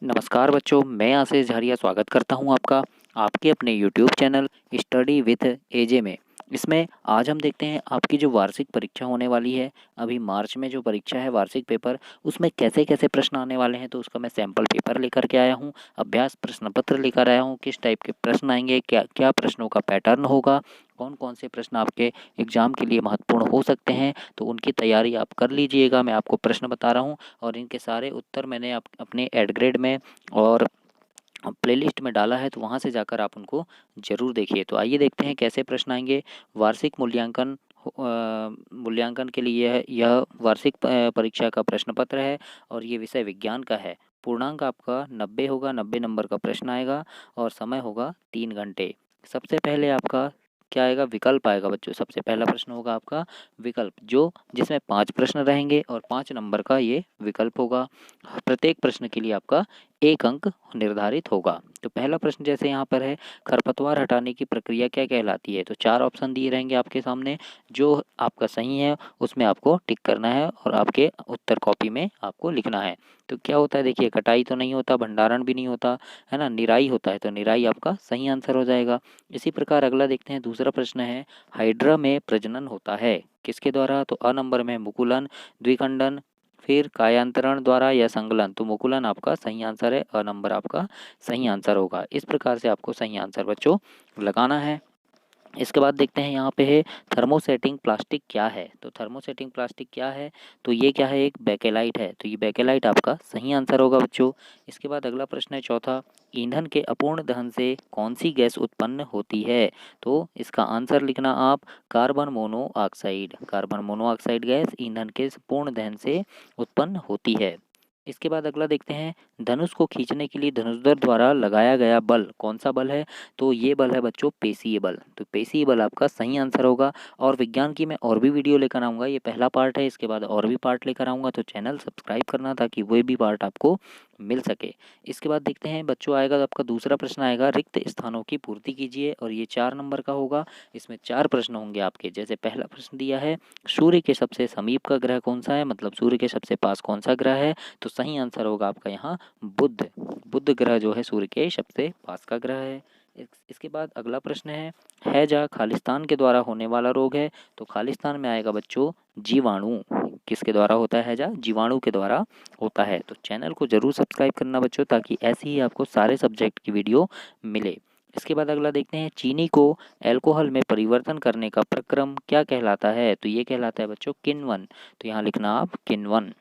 नमस्कार बच्चों, मैं आशीष झारिया स्वागत करता हूं आपका आपके अपने यूट्यूब चैनल स्टडी विथ एजे में। इसमें आज हम देखते हैं आपकी जो वार्षिक परीक्षा होने वाली है। अभी मार्च में जो परीक्षा है वार्षिक पेपर, उसमें कैसे कैसे प्रश्न आने वाले हैं, तो उसका मैं सैम्पल पेपर लेकर के आया हूं, अभ्यास प्रश्न पत्र लेकर आया हूं। किस टाइप के प्रश्न आएंगे, क्या क्या प्रश्नों का पैटर्न होगा, कौन कौन से प्रश्न आपके एग्जाम के लिए महत्वपूर्ण हो सकते हैं, तो उनकी तैयारी आप कर लीजिएगा। मैं आपको प्रश्न बता रहा हूँ और इनके सारे उत्तर मैंने अपने एड ग्रेड में और प्लेलिस्ट में डाला है, तो वहाँ से जाकर आप उनको ज़रूर देखिए। तो आइए देखते हैं कैसे प्रश्न आएंगे। वार्षिक मूल्यांकन के लिए यह वार्षिक परीक्षा का प्रश्न पत्र है और ये विषय विज्ञान का है। पूर्णांक आपका 90 होगा, 90 नंबर का प्रश्न आएगा और समय होगा 3 घंटे। सबसे पहले आपका क्या आएगा, विकल्प आएगा बच्चों। सबसे पहला प्रश्न होगा आपका विकल्प, जो जिसमें 5 प्रश्न रहेंगे और 5 नंबर का ये विकल्प होगा। प्रत्येक प्रश्न के लिए आपका 1 अंक निर्धारित होगा। तो पहला प्रश्न जैसे यहाँ पर है, खरपतवार हटाने की प्रक्रिया क्या कहलाती है। तो 4 ऑप्शन दिए रहेंगे आपके सामने, जो आपका सही है उसमें आपको टिक करना है और आपके उत्तर कॉपी में आपको लिखना है। तो क्या होता है देखिए, कटाई तो नहीं होता, भंडारण भी नहीं होता है ना, निराई होता है, तो निराई आपका सही आंसर हो जाएगा। इसी प्रकार अगला देखते हैं, दूसरा प्रश्न है, हाइड्रा में प्रजनन होता है किसके द्वारा। तो अ नंबर में मुकुलन, द्विखंडन, फिर कायांतरण द्वारा या संगलन। तो मुकुलन आपका सही आंसर है, अ नंबर आपका सही आंसर होगा। इस प्रकार से आपको सही आंसर बच्चों लगाना है। इसके बाद देखते हैं यहाँ पे है, थर्मोसेटिंग प्लास्टिक क्या है। तो थर्मोसेटिंग प्लास्टिक क्या है, तो ये क्या है, एक बेकेलाइट है। तो ये बेकेलाइट आपका सही आंसर होगा बच्चों। इसके बाद अगला प्रश्न है चौथा, ईंधन के अपूर्ण दहन से कौन सी गैस उत्पन्न होती है। तो इसका आंसर लिखना आप, carbon monoxide. Carbon monoxide gas ईंधन के पूर्ण दहन से उत्पन्न होती है। इसके बाद अगला देखते हैं, धनुष को खींचने के लिए धनुषधर द्वारा लगाया गया बल कौन सा बल है। तो ये बल है बच्चों पेशीय बल। तो पेशीय बल आपका सही आंसर होगा। और विज्ञान की मैं और भी वीडियो लेकर आऊँगा, ये पहला पार्ट है, इसके बाद और भी पार्ट लेकर आऊँगा, तो चैनल सब्सक्राइब करना ताकि वह भी पार्ट आपको मिल सके। इसके बाद देखते हैं बच्चों, आएगा तो आपका दूसरा प्रश्न आएगा, रिक्त स्थानों की पूर्ति कीजिए, और ये 4 नंबर का होगा। इसमें 4 प्रश्न होंगे आपके। जैसे पहला प्रश्न दिया है, सूर्य के सबसे समीप का ग्रह कौन सा है, मतलब सूर्य के सबसे पास कौन सा ग्रह है। तो सही आंसर होगा आपका यहाँ बुध। बुध ग्रह जो है सूर्य के सबसे पास का ग्रह है। इसके बाद अगला प्रश्न है, हैजा खालिस्तान के द्वारा होने वाला रोग है। तो खालिस्तान में आएगा बच्चों जीवाणु। किसके द्वारा होता है हैजा, जीवाणु के द्वारा होता है। तो चैनल को जरूर सब्सक्राइब करना बच्चों, ताकि ऐसे ही आपको सारे सब्जेक्ट की वीडियो मिले। इसके बाद अगला देखते हैं, चीनी को अल्कोहल में परिवर्तन करने का प्रक्रम क्या कहलाता है। तो ये कहलाता है बच्चों किण्वन। तो यहाँ लिखना आप किण्वन।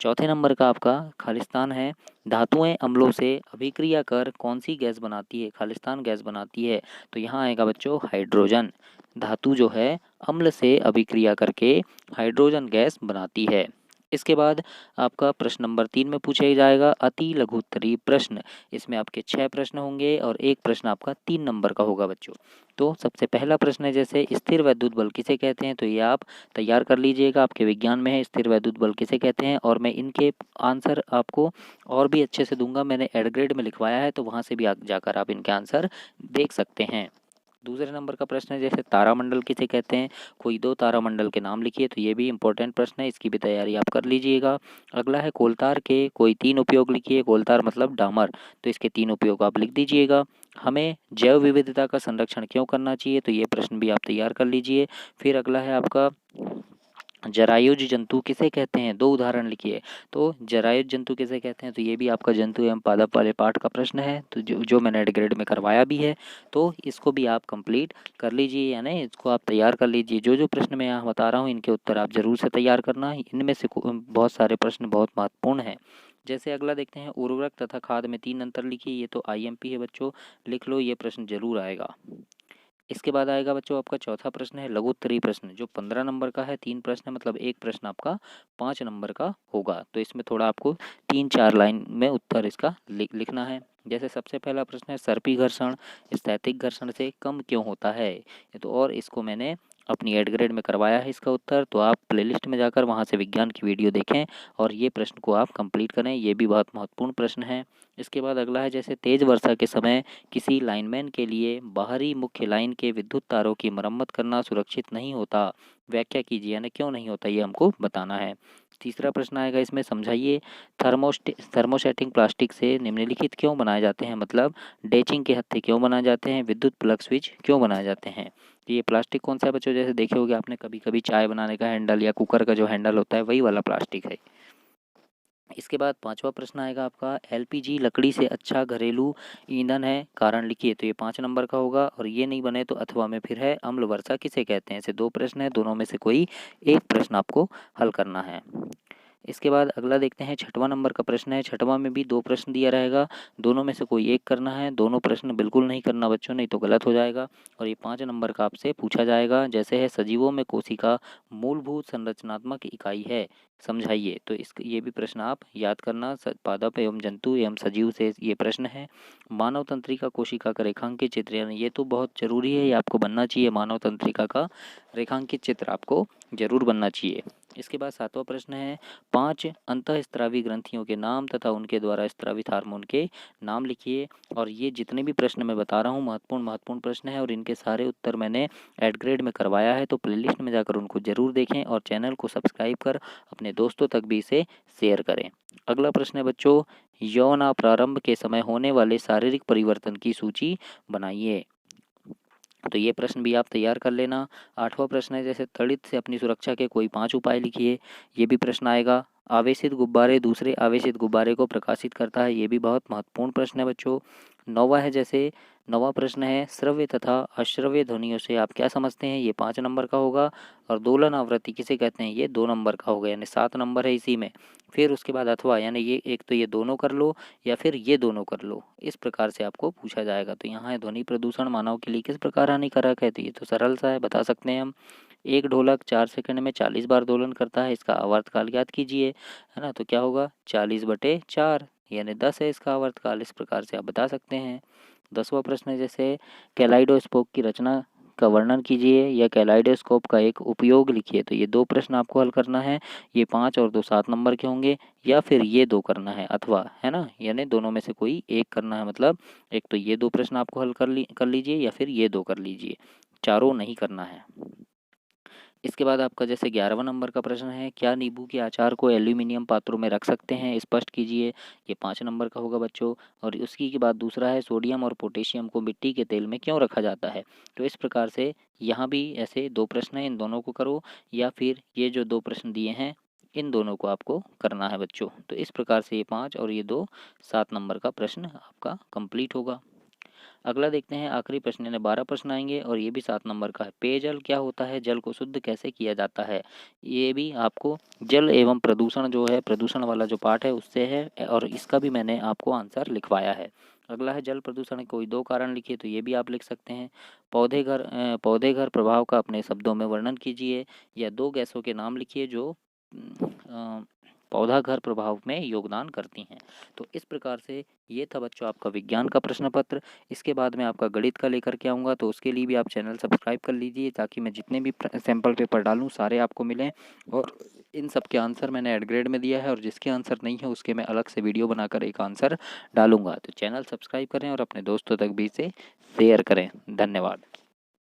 चौथे नंबर का आपका खालिस्तान है, धातुएं अम्लों से अभिक्रिया कर कौन सी गैस बनाती है, खालिस्तान गैस बनाती है। तो यहाँ आएगा बच्चों हाइड्रोजन। धातु जो है अम्ल से अभिक्रिया करके हाइड्रोजन गैस बनाती है। इसके बाद आपका प्रश्न नंबर 3 में पूछा जाएगा अति लघुत्तरीय प्रश्न। इसमें आपके 6 प्रश्न होंगे और एक प्रश्न आपका 3 नंबर का होगा बच्चों। तो सबसे पहला प्रश्न है, जैसे स्थिर वैद्युत बल किसे कहते हैं। तो ये आप तैयार कर लीजिएगा, आपके विज्ञान में है स्थिर वैद्युत बल किसे कहते हैं, और मैं इनके आंसर आपको और भी अच्छे से दूंगा। मैंने एड ग्रेड में लिखवाया है, तो वहाँ से भी जाकर आप इनके आंसर देख सकते हैं। दूसरे नंबर का प्रश्न है, जैसे तारामंडल किसे कहते हैं, कोई 2 तारामंडल के नाम लिखिए। तो ये भी इंपॉर्टेंट प्रश्न है, इसकी भी तैयारी आप कर लीजिएगा। अगला है, कोलतार के कोई 3 उपयोग लिखिए। कोलतार मतलब डामर, तो इसके 3 उपयोग आप लिख दीजिएगा। हमें जैव विविधता का संरक्षण क्यों करना चाहिए, तो ये प्रश्न भी आप तैयार कर लीजिए। फिर अगला है आपका, जरायुज जंतु किसे कहते हैं, 2 उदाहरण लिखिए। तो जरायुज जंतु किसे कहते हैं, तो ये भी आपका जंतु एवं पादप वाले पाठ का प्रश्न है, तो जो मैंने एड ग्रेड में करवाया भी है, तो इसको भी आप कंप्लीट कर लीजिए, यानी इसको आप तैयार कर लीजिए। जो प्रश्न मैं यहाँ बता रहा हूँ, इनके उत्तर आप जरूर से तैयार करना। इनमें से बहुत सारे प्रश्न बहुत महत्वपूर्ण हैं। जैसे अगला देखते हैं, उर्वरक तथा खाद में 3 अंतर लिखिए। ये तो IMP है बच्चों, लिख लो, ये प्रश्न जरूर आएगा। इसके बाद आएगा बच्चों आपका चौथा प्रश्न है लघु उत्तरीय प्रश्न, जो 15 नंबर का है। 3 प्रश्न मतलब एक प्रश्न आपका 5 नंबर का होगा। तो इसमें थोड़ा आपको 3-4 लाइन में उत्तर इसका लिखना है। जैसे सबसे पहला प्रश्न है, सर्पी घर्षण स्थैतिक घर्षण से कम क्यों होता है। ये तो और इसको मैंने अपनी एड ग्रेड में करवाया है इसका उत्तर, तो आप प्लेलिस्ट में जाकर वहाँ से विज्ञान की वीडियो देखें और ये प्रश्न को आप कंप्लीट करें। ये भी बहुत महत्वपूर्ण प्रश्न है। इसके बाद अगला है, जैसे तेज वर्षा के समय किसी लाइनमैन के लिए बाहरी मुख्य लाइन के विद्युत तारों की मरम्मत करना सुरक्षित नहीं होता, व्याख्या कीजिए, यानी क्यों नहीं होता, ये हमको बताना है। तीसरा प्रश्न आएगा इसमें, समझाइए थर्मोस्टेटिंग प्लास्टिक से निम्नलिखित क्यों बनाए जाते हैं, मतलब डेचिंग के हत्थे क्यों बनाए जाते हैं, विद्युत प्लग स्विच क्यों बनाए जाते हैं। तो ये प्लास्टिक कौन सा है बच्चों, जैसे देखे होगे आपने कभी कभी चाय बनाने का हैंडल या कुकर का जो हैंडल होता है वही वाला प्लास्टिक है। इसके बाद पांचवा प्रश्न आएगा आपका, एलपीजी लकड़ी से अच्छा घरेलू ईंधन है, कारण लिखिए। तो ये 5 नंबर का होगा, और ये नहीं बने तो अथवा में फिर है, अम्ल वर्षा किसे कहते हैं। ऐसे 2 प्रश्न है, दोनों में से कोई एक प्रश्न आपको हल करना है। इसके बाद अगला देखते हैं, छठवां नंबर का प्रश्न है। छठवां में भी 2 प्रश्न दिया रहेगा, दोनों में से कोई एक करना है। दोनों प्रश्न बिल्कुल नहीं करना बच्चों, नहीं तो गलत हो जाएगा। और ये 5 नंबर का आपसे पूछा जाएगा, जैसे है सजीवों में कोशिका मूलभूत संरचनात्मक इकाई है, समझाइए। तो इस ये भी प्रश्न आप याद करना, पादप एवं जंतु एवं सजीव से ये प्रश्न है। मानव तंत्रिका कोशिका का रेखांकित चित्र, यानी ये तो बहुत जरूरी है, ये आपको बनना चाहिए। मानव तंत्रिका का रेखांकित चित्र आपको जरूर बनना चाहिए। इसके बाद 7वां प्रश्न है, 5 अंतःस्रावी ग्रंथियों के नाम तथा उनके द्वारा स्रावित हार्मोन के नाम लिखिए। और ये जितने भी प्रश्न मैं बता रहा हूँ महत्वपूर्ण प्रश्न है, और इनके सारे उत्तर मैंने एड ग्रेड में करवाया है, तो प्लेलिस्ट में जाकर उनको जरूर देखें और चैनल को सब्सक्राइब कर अपने दोस्तों तक भी इसे शेयर करें। अगला प्रश्न है बच्चों, यौन प्रारंभ के समय होने वाले शारीरिक परिवर्तन की सूची बनाइए। तो ये प्रश्न भी आप तैयार कर लेना। 8वां प्रश्न है, जैसे तड़ित से अपनी सुरक्षा के कोई 5 उपाय लिखिए, ये भी प्रश्न आएगा। आवेशित गुब्बारे दूसरे आवेशित गुब्बारे को प्रकाशित करता है, ये भी बहुत महत्वपूर्ण प्रश्न है बच्चों। 9वां है, जैसे 9वां प्रश्न है, श्रव्य तथा अश्रव्य ध्वनियों से आप क्या समझते हैं, ये 5 नंबर का होगा। और दोलन आवृत्ति किसे कहते हैं, ये 2 नंबर का होगा, यानी 7 नंबर है इसी में। फिर उसके बाद अथवा, यानी ये एक तो ये दोनों कर लो या फिर ये दोनों कर लो, इस प्रकार से आपको पूछा जाएगा। तो यहाँ है, ध्वनि प्रदूषण मानव के लिए किस प्रकार हानिकारक है। तो ये तो सरल सा है, बता सकते हैं हम। एक ढोलक 4 सेकंड में 40 बार दोलन करता है, इसका आवर्तकाल ज्ञात कीजिए, है ना। तो क्या होगा, 40/4, यानी 10 है इसका आवर्तकाल, इस प्रकार से आप बता सकते हैं। 10वां प्रश्न है, जैसे कैलाइडोस्कोप की रचना का वर्णन कीजिए या कैलाइडोस्कोप का एक उपयोग लिखिए। तो ये 2 प्रश्न आपको हल करना है, ये 5 और 2 7 नंबर के होंगे, या फिर ये 2 करना है अथवा, है ना, यानी दोनों में से कोई एक करना है। मतलब एक तो ये 2 प्रश्न आपको हल कर लीजिए, या फिर ये 2 कर लीजिए, चारों नहीं करना है। इसके बाद आपका जैसे 11वां नंबर का प्रश्न है, क्या नींबू के अचार को एल्यूमिनियम पात्रों में रख सकते हैं, स्पष्ट कीजिए, ये 5 नंबर का होगा बच्चों। और उसी के बाद दूसरा है, सोडियम और पोटेशियम को मिट्टी के तेल में क्यों रखा जाता है। तो इस प्रकार से यहाँ भी ऐसे 2 प्रश्न हैं, इन दोनों को करो, या फिर ये जो 2 प्रश्न दिए हैं इन दोनों को आपको करना है बच्चों। तो इस प्रकार से ये 5 और ये 2 7 नंबर का प्रश्न आपका कंप्लीट होगा। अगला देखते हैं, आखिरी प्रश्न, यानी 12 प्रश्न आएंगे, और ये भी 7 नंबर का है। पेयजल क्या होता है, जल को शुद्ध कैसे किया जाता है। ये भी आपको जल एवं प्रदूषण जो है, प्रदूषण वाला जो पार्ट है उससे है, और इसका भी मैंने आपको आंसर लिखवाया है। अगला है, जल प्रदूषण के कोई 2 कारण लिखिए। तो ये भी आप लिख सकते हैं। पौधे घर प्रभाव का अपने शब्दों में वर्णन कीजिए, या 2 गैसों के नाम लिखिए जो पौधा घर प्रभाव में योगदान करती हैं। तो इस प्रकार से ये था बच्चों आपका विज्ञान का प्रश्न पत्र। इसके बाद मैं आपका गणित का लेकर के आऊँगा, तो उसके लिए भी आप चैनल सब्सक्राइब कर लीजिए, ताकि मैं जितने भी सैम्पल पेपर डालूँ सारे आपको मिलें। और इन सब के आंसर मैंने एड ग्रेड में दिया है, और जिसके आंसर नहीं है उसके मैं अलग से वीडियो बनाकर एक आंसर डालूंगा। तो चैनल सब्सक्राइब करें और अपने दोस्तों तक भी इसे शेयर करें। धन्यवाद।